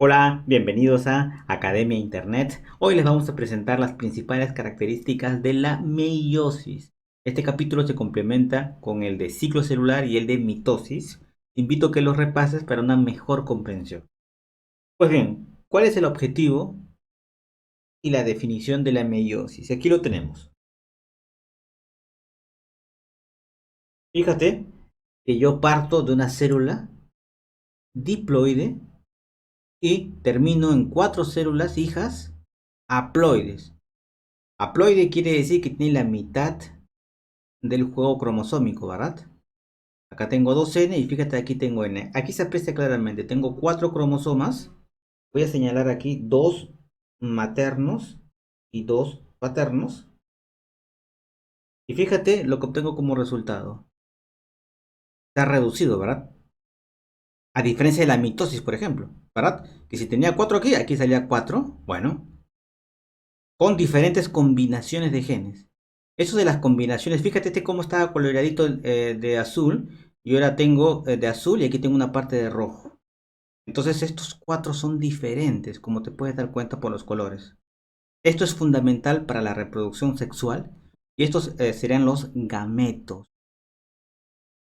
Hola, bienvenidos a Academia Internet. Hoy les vamos a presentar las principales características de la meiosis. Este capítulo se complementa con el de ciclo celular y el de mitosis. Te invito a que los repases para una mejor comprensión. Pues bien, ¿cuál es el objetivo y la definición de la meiosis? Aquí lo tenemos. Fíjate que yo parto de una célula diploide y termino en cuatro células hijas haploides. Haploide quiere decir que tiene la mitad del juego cromosómico, ¿verdad? Acá tengo dos N y fíjate, aquí tengo N. Aquí se aprecia claramente, tengo cuatro cromosomas. Voy a señalar aquí dos maternos y dos paternos. Y fíjate lo que obtengo como resultado. Está reducido, ¿verdad? A diferencia de la mitosis, por ejemplo, ¿verdad? Que si tenía cuatro aquí, aquí salía cuatro. Bueno, con diferentes combinaciones de genes. Eso de las combinaciones, fíjate cómo estaba coloreadito de azul. Y ahora tengo de azul y aquí tengo una parte de rojo. Entonces estos cuatro son diferentes, como te puedes dar cuenta por los colores. Esto es fundamental para la reproducción sexual y estos serían los gametos.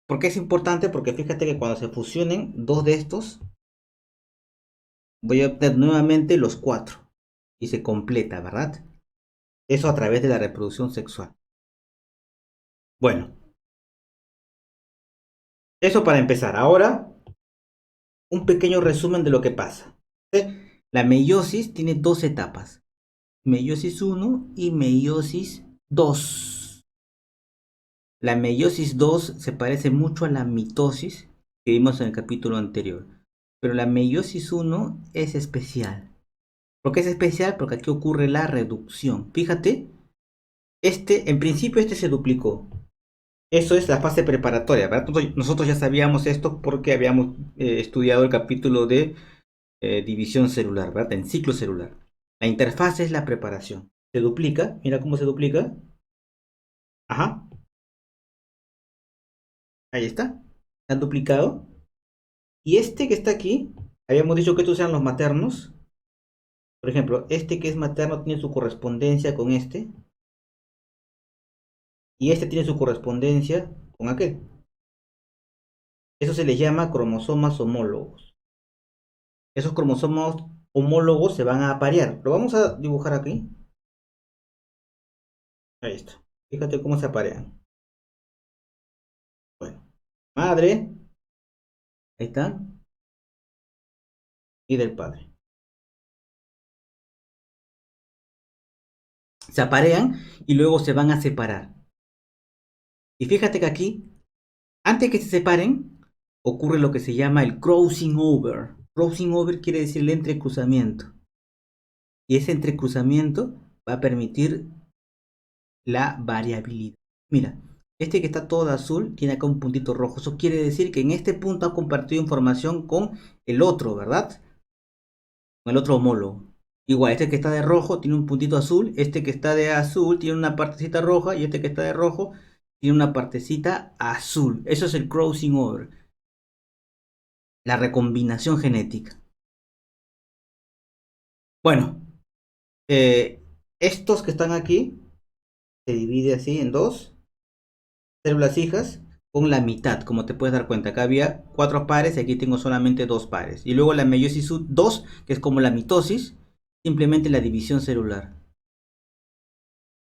¿Por qué es importante? Porque fíjate que cuando se fusionen dos de estos, voy a obtener nuevamente los cuatro y se completa, ¿verdad? Eso a través de la reproducción sexual. Bueno, eso para empezar. Ahora, un pequeño resumen de lo que pasa. ¿Sí? La meiosis tiene dos etapas, meiosis uno y meiosis 2. La meiosis 2 se parece mucho a la mitosis que vimos en el capítulo anterior, pero la meiosis uno es especial. ¿Por qué es especial? Porque aquí ocurre la reducción. Fíjate, en principio este se duplicó. Eso es la fase preparatoria, ¿verdad? Nosotros ya sabíamos esto porque habíamos estudiado el capítulo de división celular, ¿verdad? En ciclo celular. La interfase es la preparación. Se duplica, mira cómo se duplica. Ajá, ahí está. Se han duplicado. Y este que está aquí, habíamos dicho que estos eran los maternos. Por ejemplo, este que es materno tiene su correspondencia con este. Y este tiene su correspondencia con aquel. Eso se les llama cromosomas homólogos. Esos cromosomas homólogos se van a aparear. Lo vamos a dibujar aquí. Ahí está. Fíjate cómo se aparean. Bueno, madre, ahí está, y del padre. Se aparean y luego se van a separar. Y fíjate que aquí, antes que se separen, ocurre lo que se llama el crossing over. Crossing over quiere decir el entrecruzamiento. Y ese entrecruzamiento va a permitir la variabilidad. Mira, este que está todo de azul tiene acá un puntito rojo. Eso quiere decir que en este punto ha compartido información con el otro, ¿verdad? Con el otro homólogo. Igual, este que está de rojo tiene un puntito azul, este que está de azul tiene una partecita roja y este que está de rojo tiene una partecita azul. Eso es el crossing over, la recombinación genética. Bueno, eh, estos que están aquí se divide así en dos células hijas con la mitad, como te puedes dar cuenta. Acá había cuatro pares y aquí tengo solamente dos pares. Y luego la meiosis 2, que es como la mitosis, simplemente la división celular.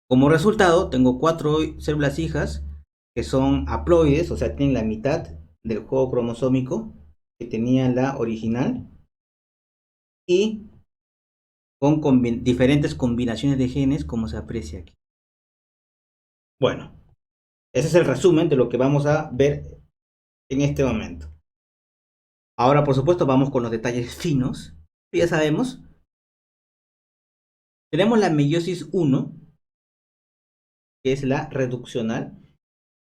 Como resultado, tengo cuatro células hijas que son haploides, o sea, tienen la mitad del juego cromosómico que tenía la original y con diferentes combinaciones de genes, como se aprecia aquí. Bueno, ese es el resumen de lo que vamos a ver en este momento. Ahora, por supuesto, vamos con los detalles finos. Ya sabemos, tenemos la meiosis uno, que es la reduccional.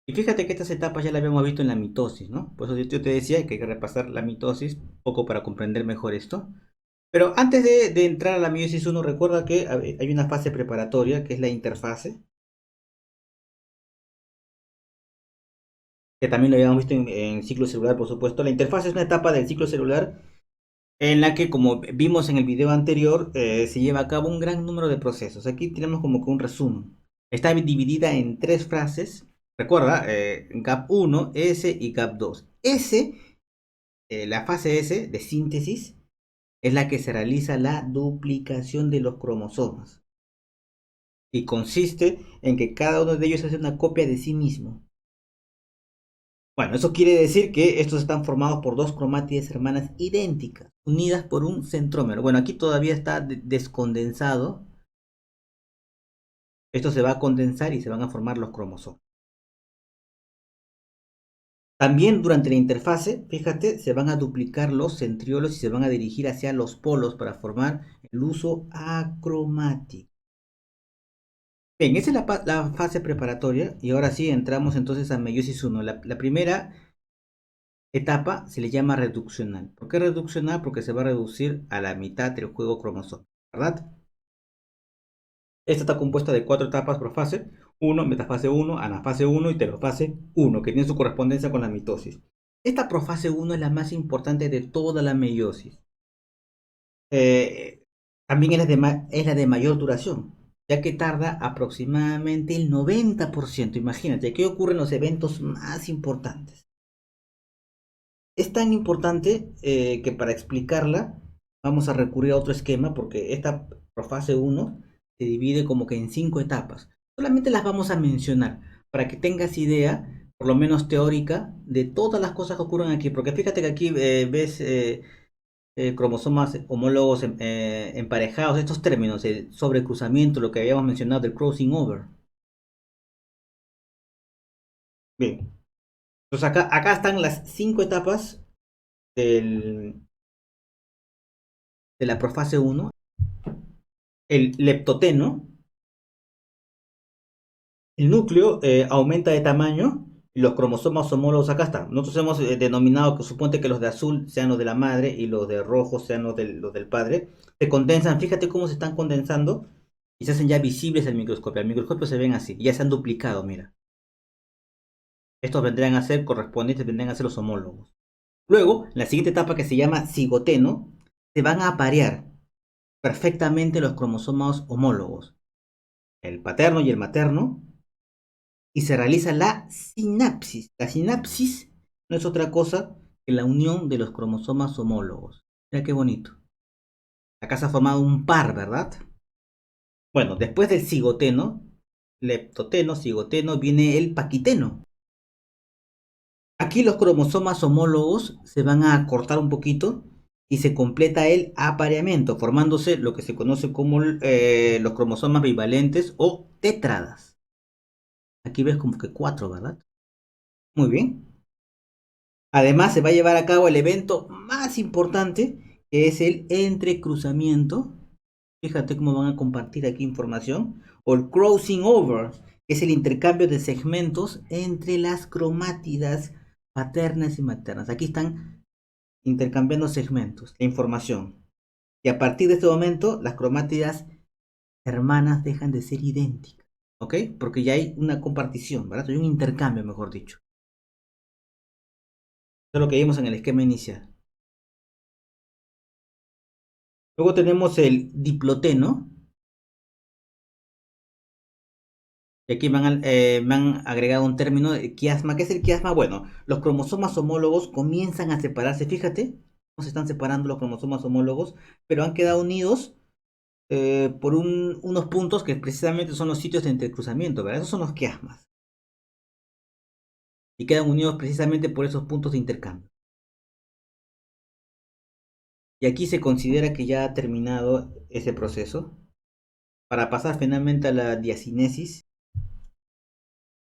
Y fíjate que estas etapas ya las habíamos visto en la mitosis, ¿no? Por eso yo te decía que hay que repasar la mitosis un poco para comprender mejor esto. Pero antes de entrar a la meiosis uno, recuerda que hay una fase preparatoria, que es la interfase, que también lo habíamos visto en ciclo celular, por supuesto. La interfase es una etapa del ciclo celular en la que, como vimos en el video anterior, se lleva a cabo un gran número de procesos. Aquí tenemos como que un resumen. Está dividida en tres fases. Recuerda, GAP 1, S y GAP 2. S, la fase S de síntesis, es la que se realiza la duplicación de los cromosomas. Y consiste en que cada uno de ellos hace una copia de sí mismo. Bueno, eso quiere decir que estos están formados por dos cromátides hermanas idénticas, unidas por un centrómero. Bueno, aquí todavía está descondensado. Esto se va a condensar y se van a formar los cromosomas. También durante la interfase, fíjate, se van a duplicar los centriolos y se van a dirigir hacia los polos para formar el uso acromático. Bien, esa es la fase preparatoria y ahora sí entramos entonces a meiosis 1. La primera etapa se le llama reduccional. ¿Por qué reduccional? Porque se va a reducir a la mitad del juego cromosómico, ¿verdad? Esta está compuesta de cuatro etapas por fase: 1, metafase 1, anafase 1 y telofase 1, que tiene su correspondencia con la mitosis. Esta profase 1 es la más importante de toda la meiosis. Eh, También es la de mayor duración, ya que tarda aproximadamente el 90%. Imagínate, ¿qué ocurre en los eventos más importantes? Es tan importante que para explicarla vamos a recurrir a otro esquema, porque esta profase 1 se divide como que en 5 etapas. Solamente las vamos a mencionar para que tengas idea, por lo menos teórica, de todas las cosas que ocurren aquí. Porque fíjate que aquí ves cromosomas homólogos emparejados, estos términos, el sobrecruzamiento, lo que habíamos mencionado del crossing over. Bien, entonces acá están las 5 etapas del, de la profase 1. El leptoteno, el núcleo aumenta de tamaño y los cromosomas homólogos acá están. Nosotros hemos denominado que suponte que los de azul sean los de la madre y los de rojo sean los del padre. Se condensan, fíjate cómo se están condensando y se hacen ya visibles al microscopio. Al microscopio se ven así, ya se han duplicado, mira. Estos vendrían a ser correspondientes, vendrían a ser los homólogos. Luego, la siguiente etapa, que se llama cigoteno, se van a aparear perfectamente los cromosomas homólogos, el paterno y el materno, y se realiza la sinapsis. La sinapsis no es otra cosa que la unión de los cromosomas homólogos. Mira qué bonito. Acá se ha formado un par, ¿verdad? Bueno, después del cigoteno, leptoteno, cigoteno, viene el paquiteno. Aquí los cromosomas homólogos se van a cortar un poquito y se completa el apareamiento, formándose lo que se conoce como los cromosomas bivalentes o tétradas. Aquí ves como que cuatro, ¿verdad? Muy bien. Además, se va a llevar a cabo el evento más importante, que es el entrecruzamiento. Fíjate cómo van a compartir aquí información. O el crossing over, que es el intercambio de segmentos entre las cromátidas paternas y maternas. Aquí están intercambiando segmentos, la información. Y a partir de este momento, las cromátidas hermanas dejan de ser idénticas. ¿Ok? Porque ya hay una compartición, ¿verdad? Hay un intercambio, mejor dicho. Eso es lo que vimos en el esquema inicial. Luego tenemos el diploteno. Y aquí me han agregado un término de quiasma. ¿Qué es el quiasma? Bueno, los cromosomas homólogos comienzan a separarse. Fíjate cómo se están separando los cromosomas homólogos, pero han quedado unidos por unos puntos que precisamente son los sitios de entrecruzamiento, ¿verdad? Esos son los quiasmas. Y quedan unidos precisamente por esos puntos de intercambio. Y aquí se considera que ya ha terminado ese proceso para pasar finalmente a la diacinesis.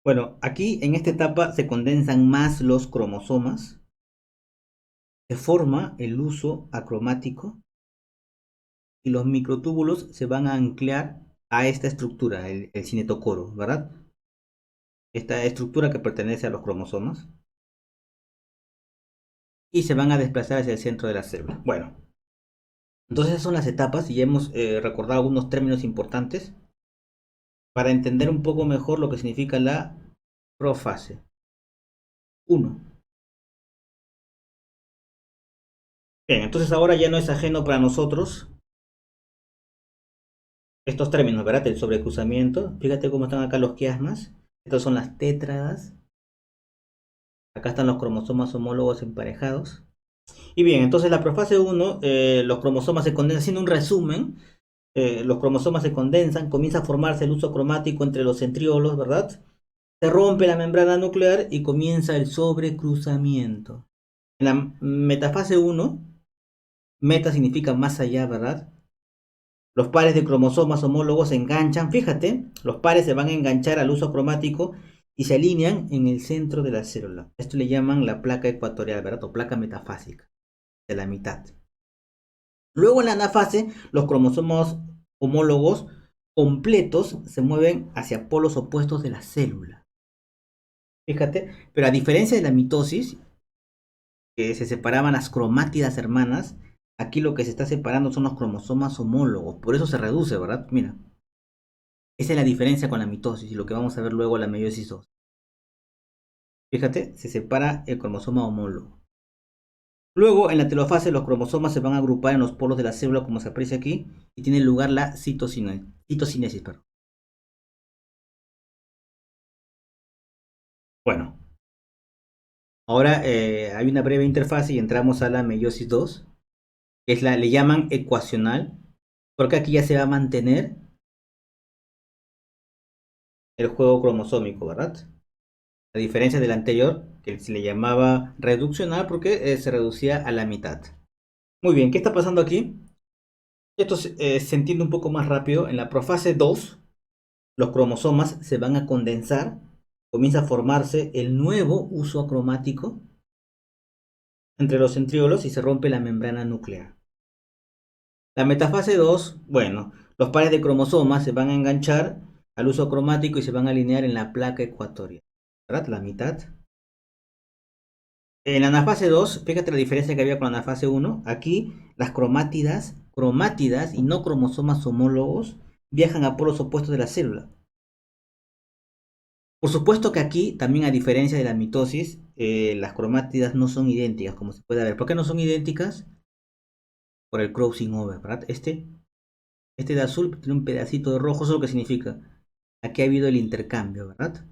Bueno, aquí en esta etapa se condensan más los cromosomas, se forma el uso acromático y los microtúbulos se van a anclar a esta estructura, el cinetocoro, ¿verdad? Esta estructura que pertenece a los cromosomas y se van a desplazar hacia el centro de la célula. Bueno, entonces esas son las etapas y ya hemos recordado algunos términos importantes para entender un poco mejor lo que significa la profase. 1. Bien, entonces ahora ya no es ajeno para nosotros estos términos, ¿verdad? El sobrecruzamiento. Fíjate cómo están acá los quiasmas. Estos son las tétradas. Acá están los cromosomas homólogos emparejados. Y bien, entonces la profase 1, los cromosomas se condensan, haciendo un resumen, los cromosomas se condensan, comienza a formarse el uso cromático entre los centriolos, ¿verdad? Se rompe la membrana nuclear y comienza el sobrecruzamiento. En la metafase 1, meta significa más allá, ¿verdad? Los pares de cromosomas homólogos se enganchan, fíjate, los pares se van a enganchar al uso cromático y se alinean en el centro de la célula. Esto le llaman la placa ecuatorial, ¿verdad? O placa metafásica, de la mitad. Luego en la anafase, los cromosomas homólogos completos se mueven hacia polos opuestos de la célula. Fíjate, pero a diferencia de la mitosis, que se separaban las cromátidas hermanas, aquí lo que se está separando son los cromosomas homólogos, por eso se reduce, ¿verdad? Mira, esa es la diferencia con la mitosis y lo que vamos a ver luego en la meiosis 2. Fíjate, se separa el cromosoma homólogo. Luego, en la telofase, los cromosomas se van a agrupar en los polos de la célula, como se aprecia aquí, y tiene lugar la citocinesis. Perdón. Bueno, ahora hay una breve interfase y entramos a la meiosis 2, que es le llaman ecuacional, porque aquí ya se va a mantener el juego cromosómico, ¿verdad? A diferencia del anterior, que se le llamaba reduccional porque se reducía a la mitad. Muy bien, ¿qué está pasando aquí? Esto se entiende un poco más rápido. En la profase 2, los cromosomas se van a condensar, comienza a formarse el nuevo uso acromático entre los centriolos y se rompe la membrana nuclear. La metafase 2, bueno, los pares de cromosomas se van a enganchar al uso cromático y se van a alinear en la placa ecuatorial, ¿verdad? La mitad. En la anafase 2, fíjate la diferencia que había con la anafase 1. Aquí las cromátidas y no cromosomas homólogos viajan a polos opuestos de la célula. Por supuesto que aquí, también a diferencia de la mitosis, las cromátidas no son idénticas, como se puede ver. ¿Por qué no son idénticas? Por el crossing over, ¿verdad? Este de azul tiene un pedacito de rojo, ¿eso lo que significa? Aquí ha habido el intercambio, ¿verdad?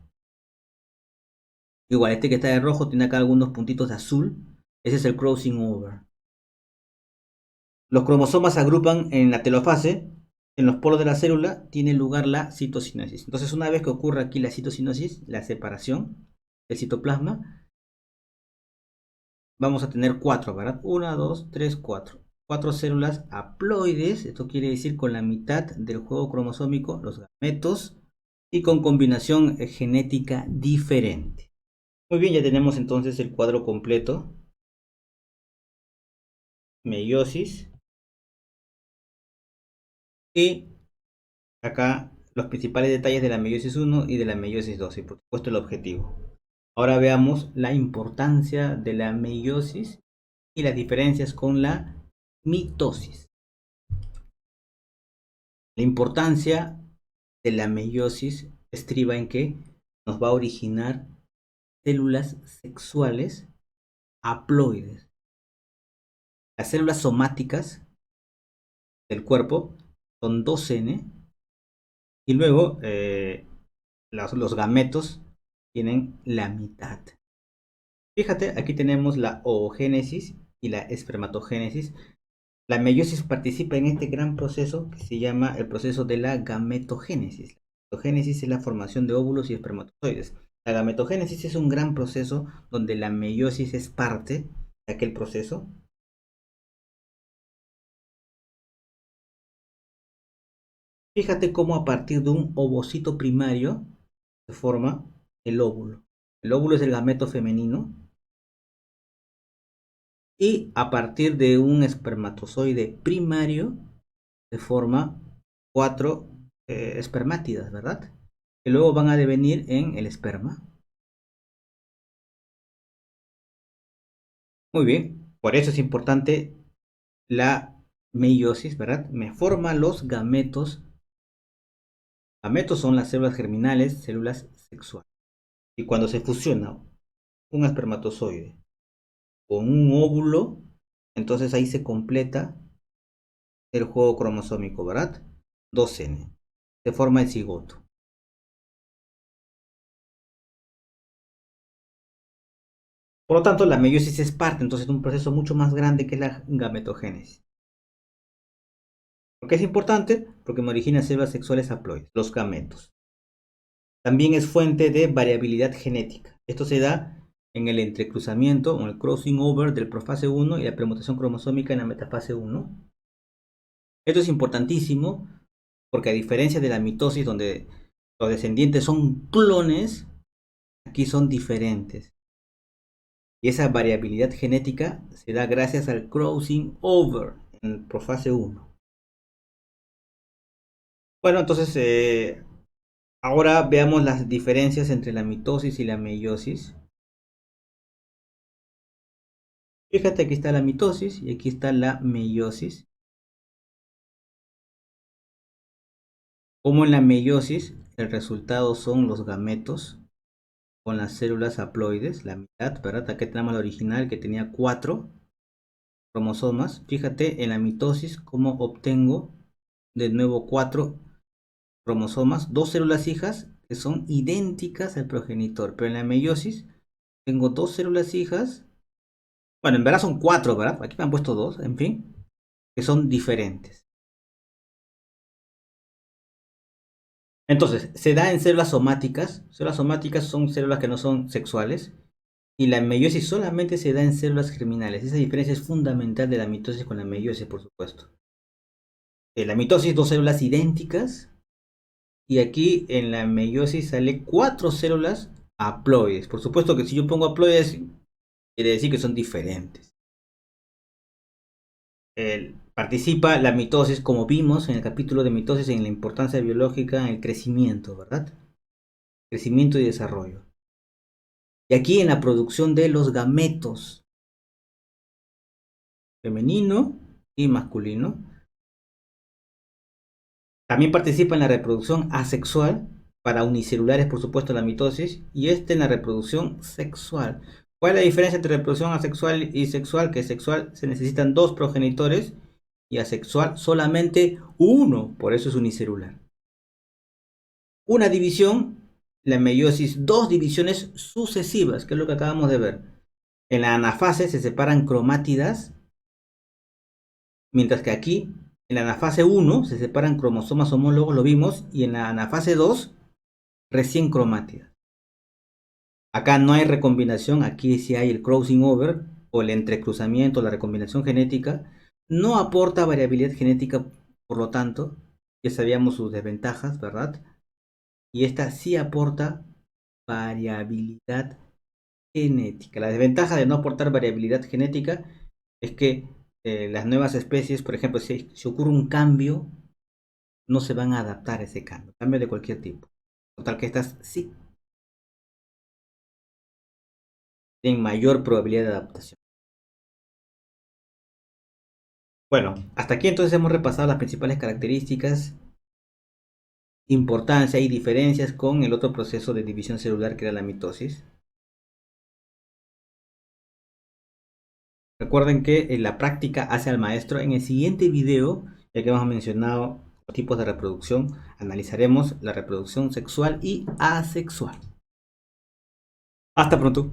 Igual, este que está de rojo tiene acá algunos puntitos de azul. Ese es el crossing over. Los cromosomas se agrupan en la telofase. En los polos de la célula tiene lugar la citocinesis. Entonces, una vez que ocurre aquí la citocinesis, la separación del citoplasma, vamos a tener cuatro, ¿verdad? Una, dos, tres, cuatro. Cuatro células haploides, esto quiere decir con la mitad del juego cromosómico, los gametos, y con combinación genética diferente. Muy bien, ya tenemos entonces el cuadro completo. Meiosis. Y acá los principales detalles de la meiosis 1 y de la meiosis 2 y por supuesto el objetivo. Ahora veamos la importancia de la meiosis y las diferencias con la mitosis. La importancia de la meiosis estriba en que nos va a originar células sexuales haploides. Las células somáticas del cuerpo son 2N y luego los gametos tienen la mitad. Fíjate, aquí tenemos la oogénesis y la espermatogénesis. La meiosis participa en este gran proceso que se llama el proceso de la gametogénesis. La gametogénesis es la formación de óvulos y espermatozoides. La gametogénesis es un gran proceso donde la meiosis es parte de aquel proceso. Fíjate cómo a partir de un ovocito primario se forma el óvulo. El óvulo es el gameto femenino y a partir de un espermatozoide primario se forma cuatro espermátidas, ¿verdad? Que luego van a devenir en el esperma. Muy bien, por eso es importante la meiosis, ¿verdad? Me forma los gametos. Gametos son las células germinales, células sexuales. Y cuando se fusiona un espermatozoide con un óvulo, Entonces ahí se completa el juego cromosómico, ¿verdad? 2N. Se forma el cigoto. Por lo tanto, la meiosis es parte entonces de un proceso mucho más grande que la gametogénesis. ¿Por qué es importante? Porque me origina células sexuales haploides, los gametos. También es fuente de variabilidad genética. Esto se da en el entrecruzamiento o el crossing over del profase 1 y la permutación cromosómica en la metafase 1. Esto es importantísimo porque a diferencia de la mitosis donde los descendientes son clones, aquí son diferentes. Y esa variabilidad genética se da gracias al crossing over en el profase 1. Bueno, entonces ahora veamos las diferencias entre la mitosis y la meiosis. Fíjate, aquí está la mitosis y aquí está la meiosis. Como en la meiosis, el resultado son los gametos con las células haploides, la mitad, ¿verdad? Aquí tenemos la original que tenía 4 cromosomas. Fíjate en la mitosis cómo obtengo de nuevo 4 cromosomas, 2 células hijas que son idénticas al progenitor, pero en la meiosis tengo 2 células hijas, bueno, en verdad son 4, ¿verdad? Aquí me han puesto 2, en fin, que son diferentes. Entonces, se da en células somáticas. Células somáticas son células que no son sexuales. Y la meiosis solamente se da en células germinales. Esa diferencia es fundamental de la mitosis con la meiosis, por supuesto. En la mitosis, 2 células idénticas. Y aquí en la meiosis sale 4 células haploides. Por supuesto que si yo pongo haploides, quiere decir que son diferentes. Participa la mitosis, como vimos en el capítulo de mitosis, en la importancia biológica, en el crecimiento, ¿verdad? Crecimiento y desarrollo. Y aquí en la producción de los gametos, femenino y masculino. También participa en la reproducción asexual, para unicelulares, por supuesto, la mitosis, y en la reproducción sexual. ¿Cuál es la diferencia entre reproducción asexual y sexual? Que sexual se necesitan 2 progenitores y asexual solamente 1, por eso es unicelular. Una división, la meiosis, 2 divisiones sucesivas, que es lo que acabamos de ver. En la anafase se separan cromátidas, mientras que aquí, en la anafase 1, se separan cromosomas homólogos, lo vimos, y en la anafase 2, recién cromátidas. Acá no hay recombinación, aquí sí hay el crossing over, o el entrecruzamiento, la recombinación genética. No aporta variabilidad genética, por lo tanto, ya sabíamos sus desventajas, ¿verdad? Y esta sí aporta variabilidad genética. La desventaja de no aportar variabilidad genética es que las nuevas especies, por ejemplo, si ocurre un cambio, no se van a adaptar a ese cambio de cualquier tipo. Total que estas sí tienen mayor probabilidad de adaptación. Bueno, hasta aquí entonces hemos repasado las principales características, importancia y diferencias con el otro proceso de división celular que era la mitosis. Recuerden que en la práctica hace al maestro. En el siguiente video, ya que hemos mencionado los tipos de reproducción, analizaremos la reproducción sexual y asexual. Hasta pronto.